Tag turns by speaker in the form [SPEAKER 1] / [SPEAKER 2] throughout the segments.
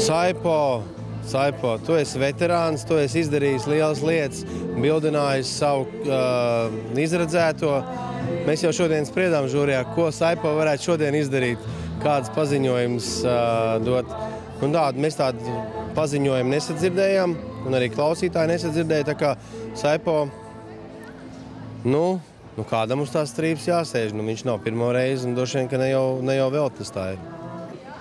[SPEAKER 1] Saipo, tu esi veterāns, tu esi izdarījis lielas lietas, bildinājis savu izredzēto. Mēs jau šodien spriedām žūrijā, ko Saipo varētu šodien izdarīt, kādas paziņojumus dot. Un mēs tādu paziņojumu nesadzirdējām, un arī klausītāji nesadzirdēja, tā kā Saipo, kādam uz tās strīpas jāsēž, viņš nav pirmo reizi, un droši vien, ka ne jau vēl tas tā ir.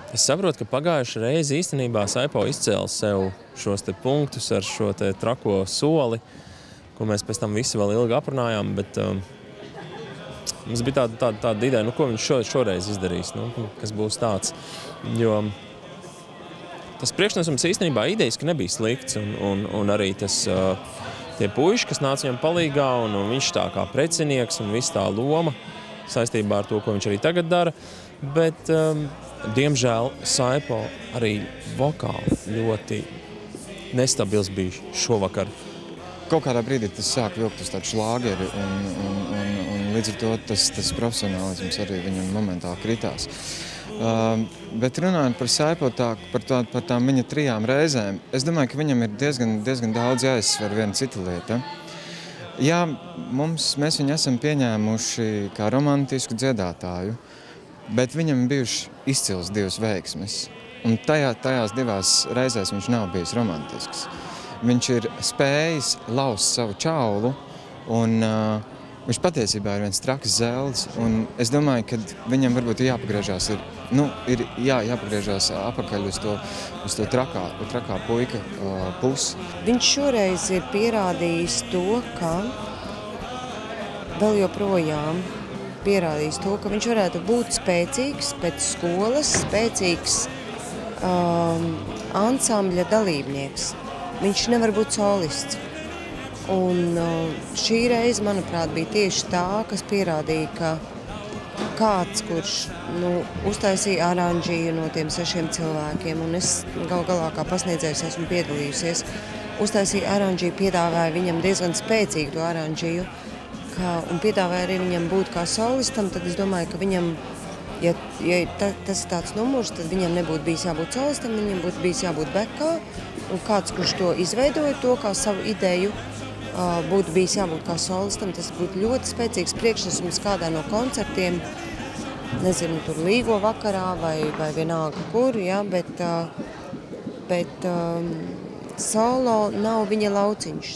[SPEAKER 2] Es saprotu, ka pagājuši reizi īstenībā Saipo izcēla sev šos te punktus ar šo te trako soli, ko mēs pēc tam visi vēl ilgi aprunājām, bet mums bija tāda ideja, ko viņš šoreiz izdarīs, kas būs tāds. Jo tas priekšnesums īstenībā idejiski nebija slikts, un arī tie puiši, kas nāca viņam palīgā, un viņš tā kā precinieks, un viss tā loma saistībā ar to, ko viņš arī tagad dara, bet diemžēl Saipo arī vokāli ļoti nestabils bija šovakar.
[SPEAKER 3] Kaut kādā brīdī tas sāk vilkt uz tādu šlāgeri, un līdz ar to tas profesionālisms arī viņam momentāli kritās. Bet runājot par Saipo, par tām viņa 3 reizēm, es domāju, ka viņam ir diezgan daudz jāizsver viena cita lieta. Jā, mēs viņu esam pieņēmuši kā romantisku dziedātāju, bet viņam bijuši izcils 2 veiksmes. Un tajās 2 reizēs viņš nav bijis romantisks. Viņš ir spējis laust savu čaulu, un viņš patiesībā ir viens traks zelts. Un es domāju, ka viņam varbūt ir jāpagriežās, jāpagriežās apakaļ uz to trakā puika pusi.
[SPEAKER 4] Viņš šoreiz ir pierādījis to, ka vēl joprojām pierādījis to, ka viņš varētu būt spēcīgs pēc skolas, spēcīgs ansambļa dalībnieks. Viņš nevar būt solists. Un šī reize, manuprāt, bija tieši tā, kas pierādīja, ka kāds, kurš uztaisīja aranžiju no tiem 6 cilvēkiem, un es galā kā pasniedzējs esmu piedalījusies, uztaisīja aranžiju, piedāvāja viņam diezgan spēcīgu to aranžiju, un piedāvāja arī viņam būt kā solistam, tad es domāju, ka viņam, ja tas ir tāds numurs, tad viņam nebūtu bijis jābūt solistam, viņam būtu bijis jābūt bekā, un kāds, kurš to izveidoja, to kā savu ideju, būtu bijis jābūt kā solistam, tas būtu ļoti spēcīgs priekšnesums kādā no koncertiem, nezinu, tur Līgo vakarā vai vienalga kur, ja, bet solo nav viņa lauciņš,